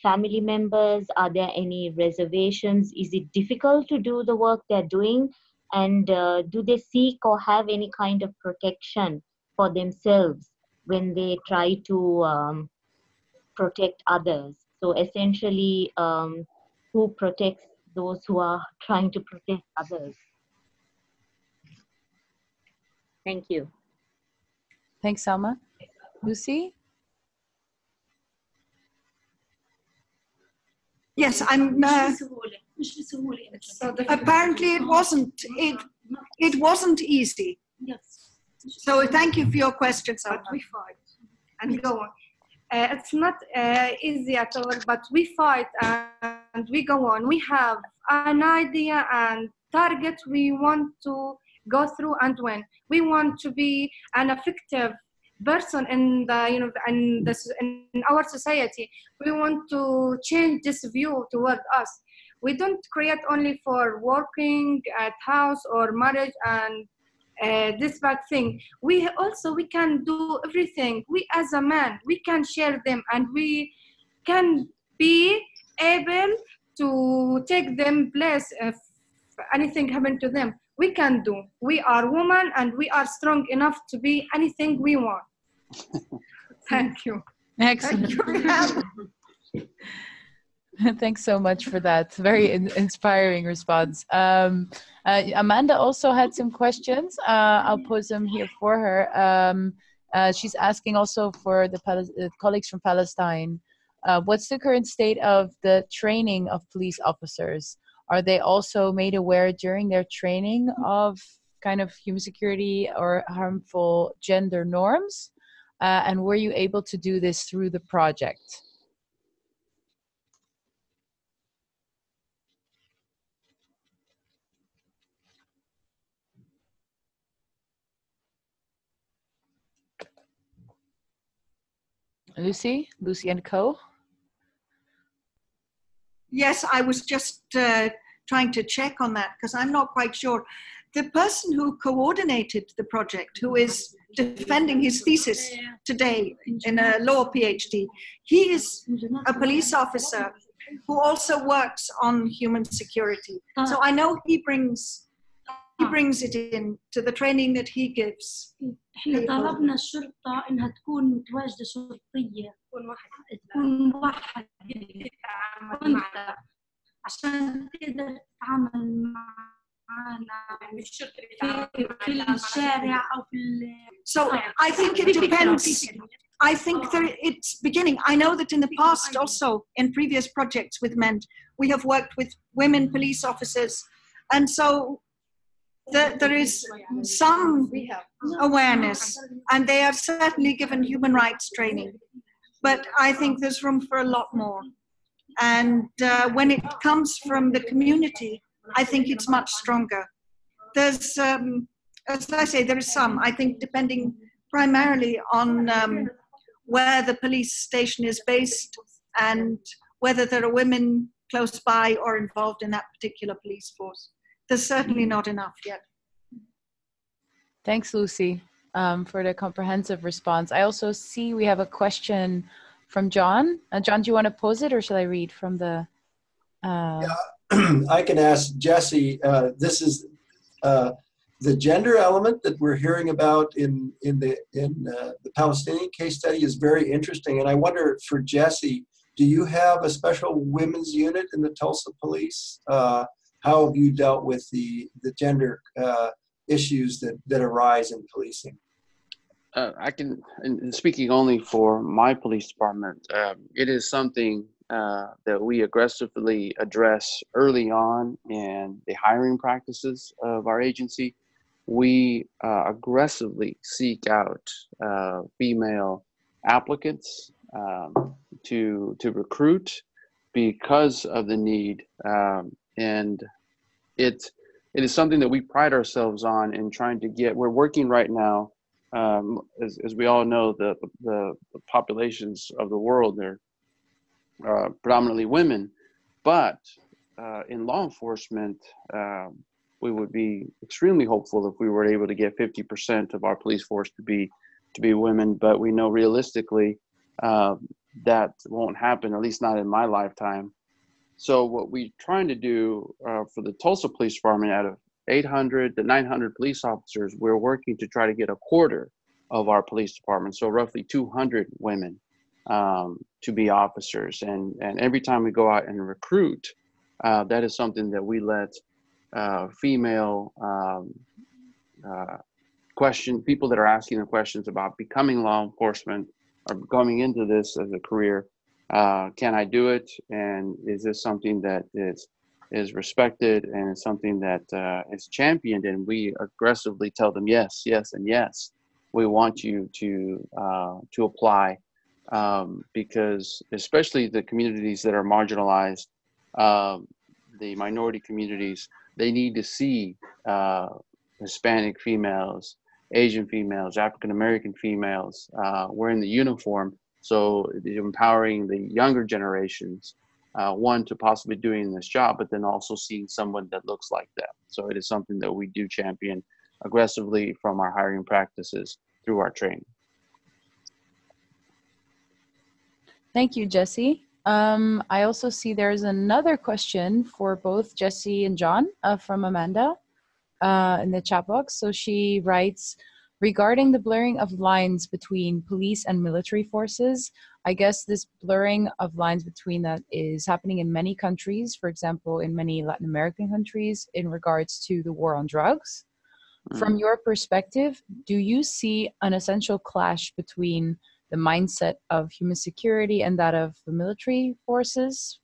[SPEAKER 6] family members. Are there any reservations? Is it difficult to do the work they're doing? And do they seek or have any kind of protection for themselves when they try to protect others? So essentially, who protects those who are trying to protect others? Thank you.
[SPEAKER 1] Thanks, Salma. Lucy?
[SPEAKER 4] Yes, I'm. Apparently, it wasn't easy.
[SPEAKER 7] Yes.
[SPEAKER 4] So thank you for your question, Salma.
[SPEAKER 7] But we fight and go on. It's not easy at all, but we fight and we go on. We have an idea and target we want to go through and win. We want to be an effective person in our society. We want to change this view toward us. We don't create only for working at house or marriage and this bad thing. We can do everything. We as a man, we can share them and we can be able to take them place if anything happened to them. We can do. We are women and we are strong enough to be anything we want. Thank you.
[SPEAKER 1] Excellent. Thanks so much for that. Very inspiring response. Amanda also had some questions. I'll pose them here for her. She's asking also for the colleagues from Palestine, what's the current state of the training of police officers? Are they also made aware during their training of kind of human security or harmful gender norms? And were you able to do this through the project? Lucy and Co.
[SPEAKER 4] Yes, I was just trying to check on that because I'm not quite sure. the person who coordinated the project, who is defending his thesis today in a law PhD, he is a police officer who also works on human security. So I know he brings it in to the training that he gives.
[SPEAKER 5] احنا طلبنا الشرطة انها تكون متواجدة شرطية، تكون موحدة عشان تقدر تتعامل معنا في الشارع او في.
[SPEAKER 4] So I think it depends. I think it's beginning. I know that in the past also, in previous projects with men, we have worked with women police officers. And so there is some awareness, and they are certainly given human rights training. But I think there's room for a lot more. And when it comes from the community, I think it's much stronger. There's, as I say, there is some, I think, depending primarily on where the police station is based and whether there are women close by or involved in that particular police force. There's certainly not enough yet.
[SPEAKER 1] Thanks, Lucy, for the comprehensive response. I also see we have a question from John. John, do you want to pose it, or shall I read from the...
[SPEAKER 3] Yeah, I can ask Jesse. This is the gender element that we're hearing about in the Palestinian case study is very interesting. And I wonder, for Jesse, do you have a special women's unit in the Tulsa police? How have you dealt with the gender issues that arise in policing?
[SPEAKER 2] I can, and speaking only for my police department, it is something that we aggressively address early on in the hiring practices of our agency. We aggressively seek out female applicants to recruit because of the need, and it is something that we pride ourselves on in trying to get. We're working right now. As we all know, the populations of the world, they're predominantly women, but in law enforcement, we would be extremely hopeful if we were able to get 50% of our police force to be women. But we know realistically that won't happen, at least not in my lifetime. So what we're trying to do for the Tulsa Police Department, out of 800 to 900 police officers, we're working to try to get a quarter of our police department, so roughly 200 women, to be officers. And every time we go out and recruit, that is something that we let female people that are asking the questions about becoming law enforcement or going into this as a career. Can I do it? And is this something that is respected and is something that is championed? And we aggressively tell them yes, yes, and yes. We want you to apply, because especially the communities that are marginalized, the minority communities, they need to see Hispanic females, Asian females, African American females wearing the uniform. So empowering the younger generations, one, to possibly doing this job, but then also seeing someone that looks like them. So it is something that we do champion aggressively from our hiring practices through our training.
[SPEAKER 1] Thank you, Jesse. I also see there's another question for both Jesse and John from Amanda in the chat box. So she writes, regarding the blurring of lines between police and military forces, I guess this blurring of lines between that is happening in many countries, for example, in many Latin American countries, in regards to the war on drugs. From your perspective, do you see an essential clash between the mindset of human security and that of the military forces?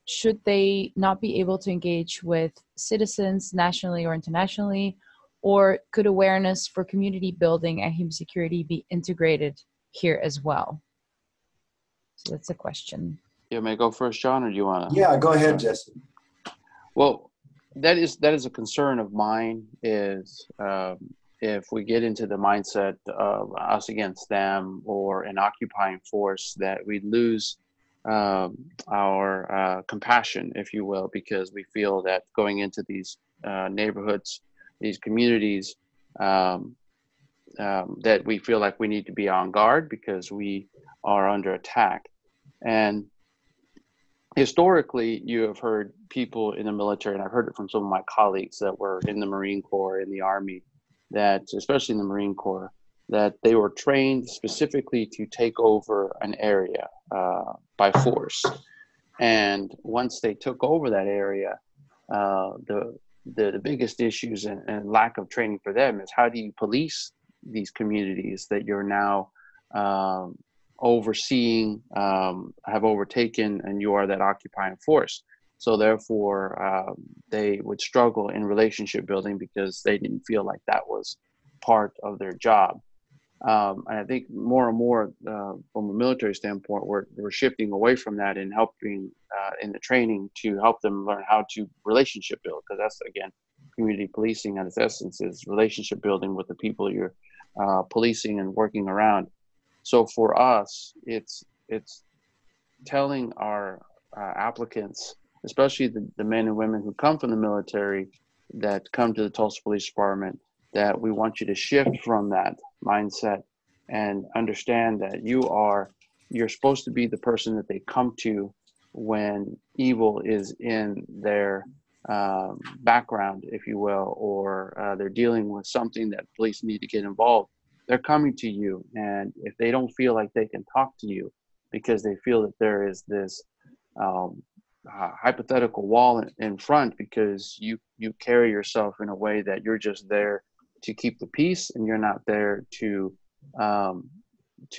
[SPEAKER 1] Should they not be able to engage with citizens nationally or internationally? Or could awareness for community building and human security be integrated here as well? So that's a question.
[SPEAKER 2] You may go first, John, or do you want to?
[SPEAKER 3] Yeah, go ahead, Jesse.
[SPEAKER 2] Well, that is a concern of mine, is if we get into the mindset of us against them or an occupying force, that we lose our compassion, if you will, because we feel that going into these neighborhoods these communities that we feel like we need to be on guard because we are under attack. And historically, you have heard people in the military, and I've heard it from some of my colleagues that were in the Marine Corps, in the Army, that especially in the Marine Corps, that they were trained specifically to take over an area by force. And once they took over that area, the biggest issues and lack of training for them is how do you police these communities that you're now overseeing, have overtaken, and you are that occupying force. So therefore, they would struggle in relationship building because they didn't feel like that was part of their job. And I think more and more from a military standpoint, we're shifting away from that and helping in the training to help them learn how to relationship build, because that's, again, community policing at its essence is relationship building with the people you're policing and working around. So for us, it's telling our applicants, especially the men and women who come from the military that come to the Tulsa Police Department, that we want you to shift from that mindset and understand that you're supposed to be the person that they come to when evil is in their background, if you will, or they're dealing with something that police need to get involved. They're coming to you, and if they don't feel like they can talk to you because they feel that there is this hypothetical wall in front because you carry yourself in a way that you're just there to keep the peace and you're not there to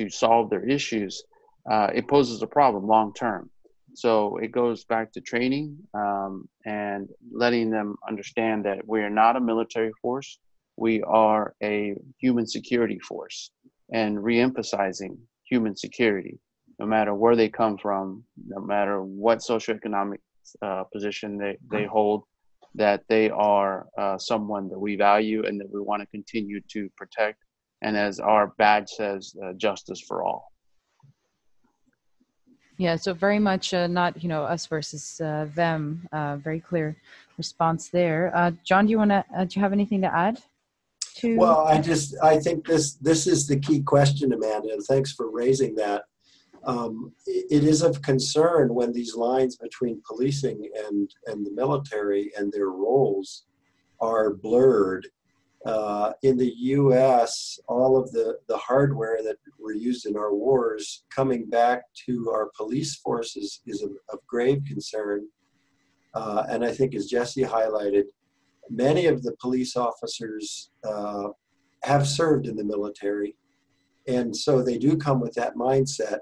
[SPEAKER 2] solve their issues, it poses a problem long term. So it goes back to training and letting them understand that we are not a military force. We are a human security force, and reemphasizing human security, no matter where they come from, no matter what socioeconomic position they hold, that they are someone that we value and that we want to continue to protect. And as our badge says, justice for all.
[SPEAKER 1] Yeah, so very much not, us versus them. Very clear response there. John, do you have anything to add?
[SPEAKER 3] Well, I think this is the key question, Amanda, and thanks for raising that. It is of concern when these lines between policing and the military and their roles are blurred. In the U.S., all of the hardware that were used in our wars coming back to our police forces is of grave concern. And I think, as Jesse highlighted, many of the police officers have served in the military. And so they do come with that mindset,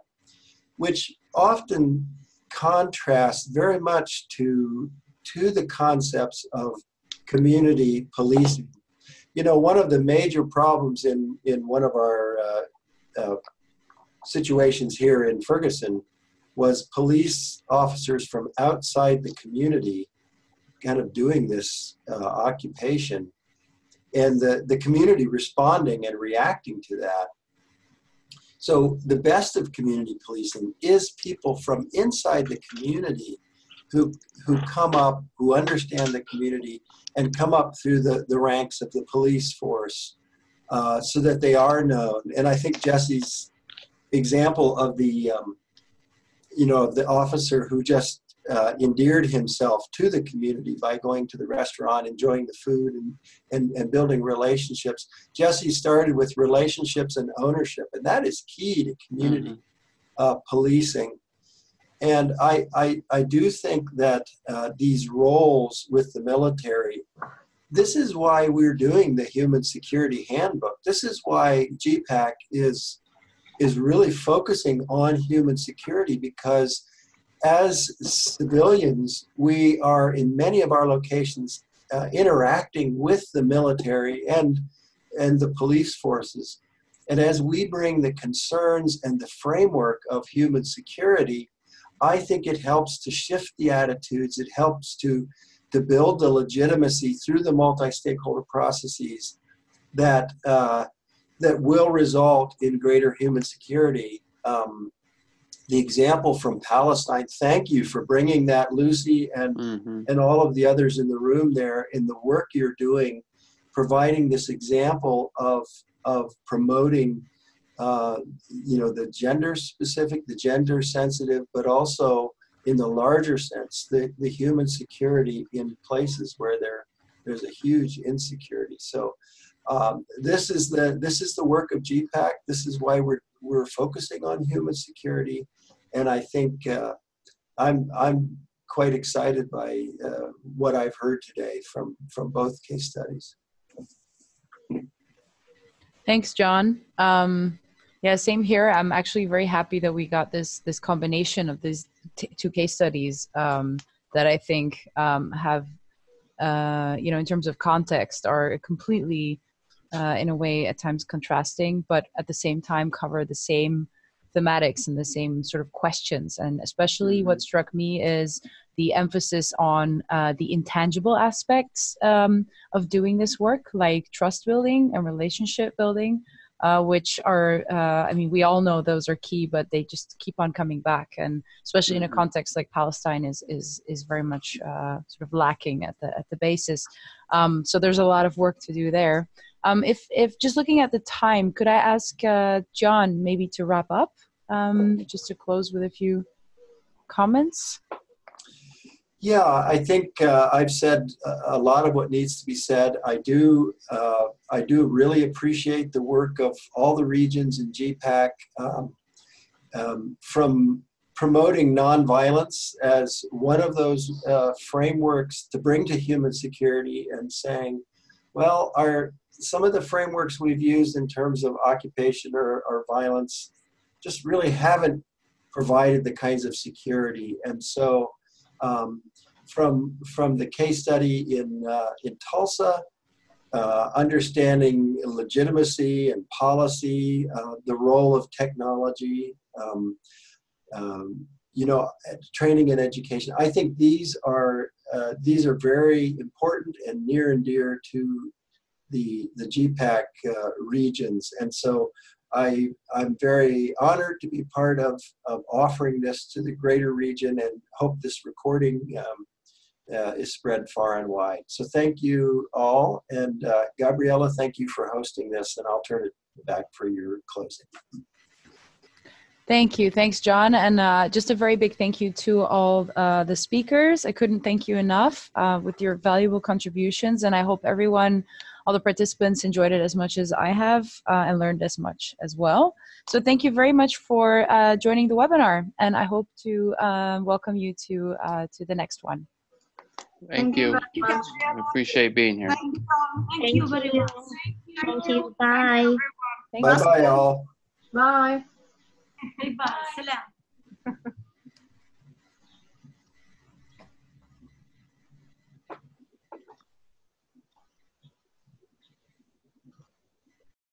[SPEAKER 3] which often contrasts very much to the concepts of community policing. One of the major problems in one of our situations here in Ferguson was police officers from outside the community kind of doing this occupation, and the community responding and reacting to that. So the best of community policing is people from inside the community who come up, who understand the community, and come up through the ranks of the police force so that they are known. And I think Jesse's example of the officer who just endeared himself to the community by going to the restaurant, enjoying the food, and building relationships. Jesse started with relationships and ownership, and that is key to community policing. And I do think that these roles with the military, this is why we're doing the Human Security Handbook. This is why GPPAC is really focusing on human security, because as civilians, we are in many of our locations interacting with the military and the police forces. And as we bring the concerns and the framework of human security, I think it helps to shift the attitudes. It helps to build the legitimacy through the multi-stakeholder processes that will result in greater human security. The example from Palestine, thank you for bringing that, Lucy, and all of the others in the room there, in the work you're doing, providing this example of promoting, the gender specific, the gender sensitive, but also in the larger sense, the human security in places where there's a huge insecurity. So this is the work of GPPAC. This is why we're focusing on human security, and I think I'm quite excited by what I've heard today from both case studies.
[SPEAKER 1] Thanks, John. Yeah, same here. I'm actually very happy that we got this combination of these two case studies that I think have, in terms of context, are completely, in a way, at times contrasting, but at the same time cover the same thematics and the same sort of questions. And especially what struck me is the emphasis on the intangible aspects of doing this work, like trust building and relationship building, which are, we all know those are key, but they just keep on coming back. And especially in a context like Palestine is very much sort of lacking at the basis. So there's a lot of work to do there. If just looking at the time, could I ask John maybe to wrap up, just to close with a few comments?
[SPEAKER 3] Yeah, I think I've said a lot of what needs to be said. I do really appreciate the work of all the regions in GPPAC, from promoting nonviolence as one of those frameworks to bring to human security, and saying, well, some of the frameworks we've used in terms of occupation or violence just really haven't provided the kinds of security. And so from the case study in Tulsa, understanding legitimacy and policy, the role of technology, training and education. I think these are very important and near and dear to the GPPAC regions. And so I'm very honored to be part of offering this to the greater region, and hope this recording is spread far and wide. So thank you all. And Gabriella, thank you for hosting this, and I'll turn it back for your closing.
[SPEAKER 1] Thank you. Thanks, John. And just a very big thank you to all the speakers. I couldn't thank you enough with your valuable contributions. And I hope everyone, all the participants, enjoyed it as much as I have and learned as much as well. So thank you very much for joining the webinar. And I hope to welcome you to the next one.
[SPEAKER 2] Thank you. I appreciate being here.
[SPEAKER 6] Thank you very much. Thank you. Bye.
[SPEAKER 3] Bye-bye, all.
[SPEAKER 7] Bye.
[SPEAKER 5] Bye. Salam.